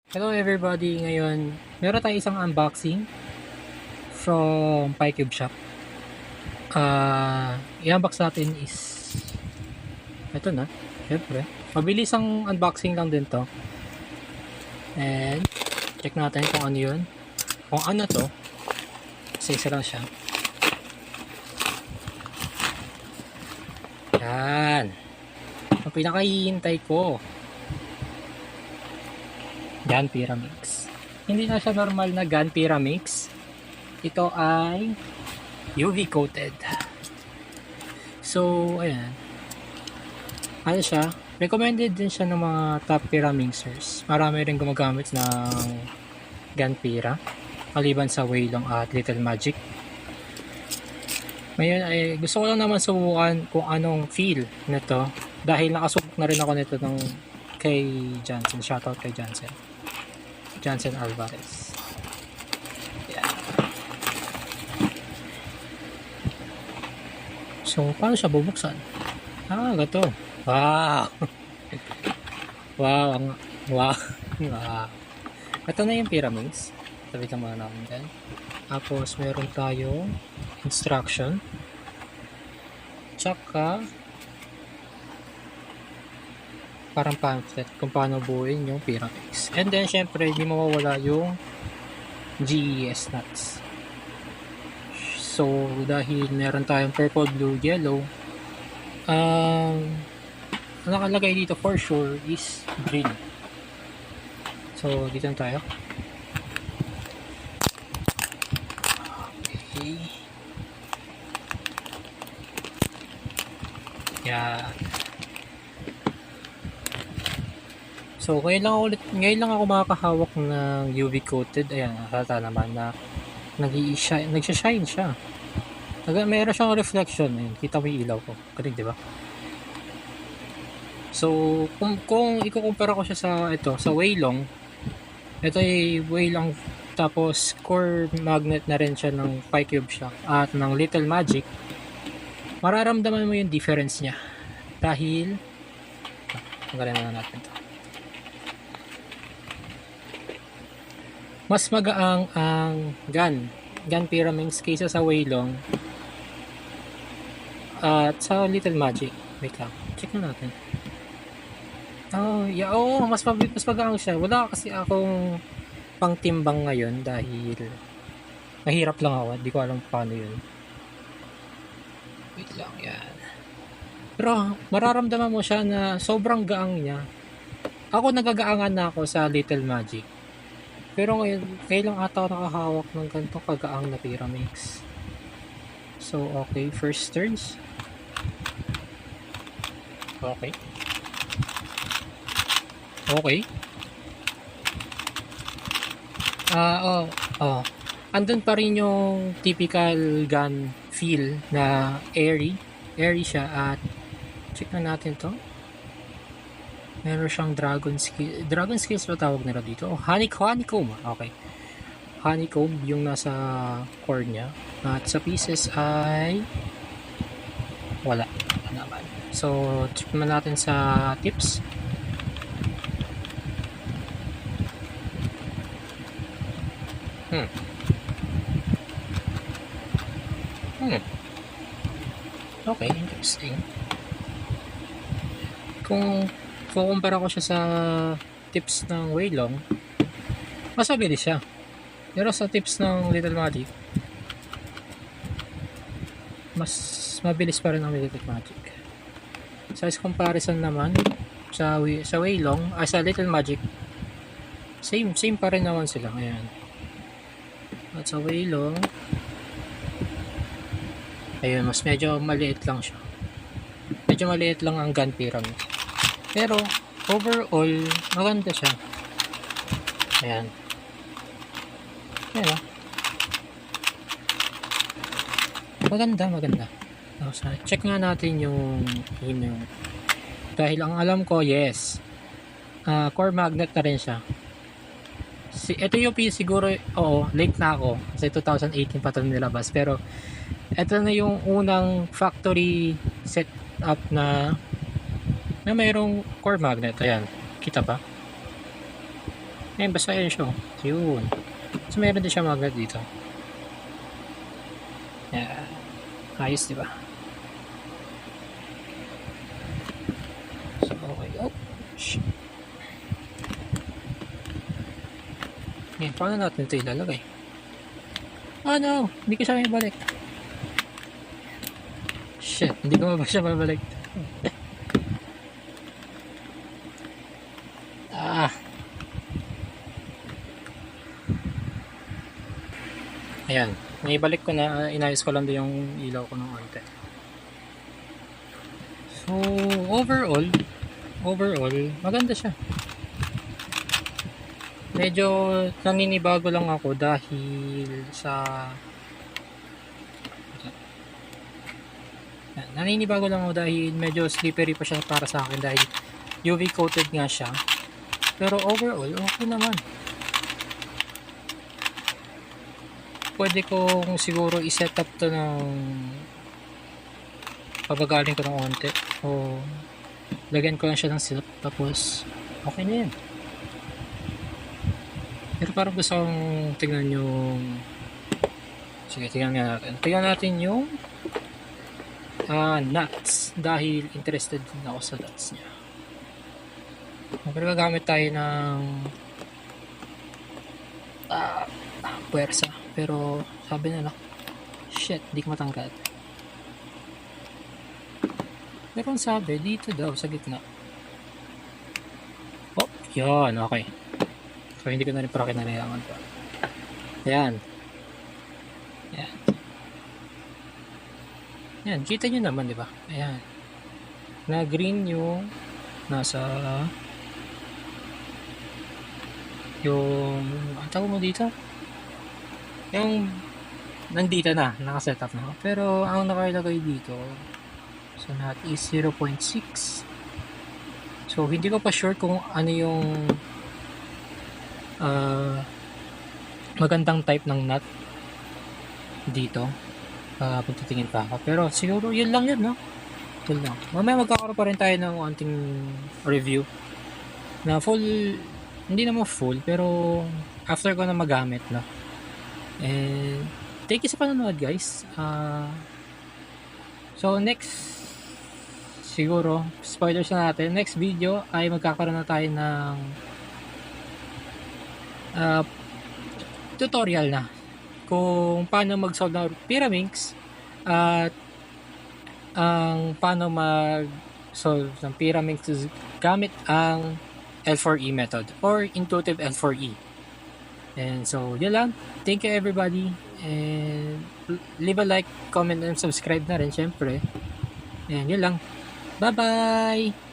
Hello everybody! Ngayon, meron tayong isang unboxing from PyCube Shop. I-unbox natin is ito na, syempre. Mabilis ang unboxing lang din to. And check natin kung ano yun. Kung ano to. Isa lang siya. Yan. Ang pinakahihintay ko. Gun Pyramix. Hindi na siya normal na Gun Pyramix. Ito ay UV coated. So, ayan. Ano siya? Recommended din siya ng mga top Pyramixers. Marami rin gumagamit ng Gun Pyra. Maliban sa Waylong at Little Magic. Ngayon ay gusto ko lang naman subukan kung anong feel nito. Dahil nakasubok na rin ako nito ng kay Johnson. Shoutout kay Johnson Alvarez. Yeah. So, paano siya bubuksan? Gato. Wow! Wow! Wow! Wow! Ito na yung Pyramix. Tabi ka muna namin dyan. Tapos, meron tayong instruction. Tsaka, parang pamphlet kung paano buuin yung Pyramix. And then, syempre, hindi mawawala yung GES nuts. So, dahil meron tayong purple, blue, yellow, nakalagay dito for sure is green. So, dito na tayo. Okay. Yeah. So, ngayon lang ako makakahawak ng UV coated. Ayan, nakata naman na nagsha-shine siya. Meron siyang reflection. Ayan, kita mo yung ilaw ko. Galing, di ba? So, kung ikukumpara ko siya sa Waylong, ito ay Waylong tapos core magnet na rin siya ng PyCube Shop at ng Little Magic. Mararamdaman mo yung difference niya. Dahil, tanggalin na natin ito. Mas magaang ang Gun Pyramix kaysa sa Waylong at sa Little Magic. Wait lang, check na natin. Mas magaang siya. Wala kasi akong pangtimbang ngayon dahil mahirap lang ako. Hindi ko alam paano yun. Wait lang, yan. Pero mararamdaman mo siya na sobrang gaang niya. Ako nagagaangan na ako sa Little Magic. Pero ngayon lang ata ako nakahawak ng ganitong kagaang na Pyramix. So, okay. First turns. Okay. Okay. Andun pa rin yung typical gun feel na airy. Airy siya at check na natin to. Meron siyang dragon skills ba tawag nila dito? Honeycomb. Okay. Honeycomb yung nasa core niya. At sa pieces ay wala naman. So, check naman natin sa tips. Okay, interesting. Kung kukumpara ko siya sa tips ng Waylong, mas mabilis siya. Pero sa tips ng Little Magic, mas mabilis pa rin ang Little Magic. Size comparison naman sa Waylong, sa Little Magic, same pa rin naman sila. Ayan. At sa Waylong, ayun, mas medyo maliit lang siya. Medyo maliit lang ang Gun Pyramix. Pero, overall, maganda siya. Ayan. Ayan. Maganda. So, check nga natin yung dahil ang alam ko, yes, core magnet na rin siya. Ito yung siguro, late na ako. Kasi 2018 pa ito nilabas. Pero, ito na yung unang factory setup na mayroong core magnet. Ayan, kita ba? Ayun, basta yun siya. Yun. So, meron din siya magnet dito. Yan. Ayos, di ba? So, okay. Oh, shit. Yan, paano natin ito ilalagay? Oh no! Hindi ko siya may balik. Shit, hindi ko ba siya mabalik? Ah! Ayan. Naibalik ko na, inayos ko lang din yung ilaw ko ng onte. So, overall, maganda siya. Medyo naninibago lang ako dahil sa... Naninibago lang ako dahil medyo slippery pa siya para sa akin dahil UV coated nga siya. Pero overall, okay naman. Pwede kong siguro i-set up to ng pagagaling ko ng onte o lagyan ko lang siya ng silk tapos okay na yan. Pero parang gusto kong tingnan yung tingnan natin yung nuts dahil interested din ako sa nuts niya. Pero gagamit tayo ng puwersa. Pero sabi na shit, di ko matangkad. Pero ang sabi, dito daw sa gitna. Oh, yan, okay. So hindi ko na rin para kinalayangan pa. Ayan. Ayan. Ayan, kita nyo naman, di ba? Ayan. Na green yung nasa yung ang tawag mo dito? Yung nandito na, nakaset up na. Pero ang nakalagay dito sa nut is 0.6. So hindi ko pa sure kung ano yung magandang type ng nut dito. Pagtitingin pa ako. Pero siguro yun lang yun, no? Yun lang. Mamaya magkakaroon pa rin tayo ng konting review na full, hindi naman full, pero after ko na magamit, no? And thank you sa panonood, guys. So next, siguro spoilers na natin, next video ay magkakaroon na tayo ng tutorial na kung paano mag-solve ng Pyraminx at ang paano mag-solve ng Pyraminx gamit ang L4E method or intuitive L4E. And so, yun lang. Thank you everybody. And leave a like, comment, and subscribe na rin syempre. And yun lang. Bye-bye!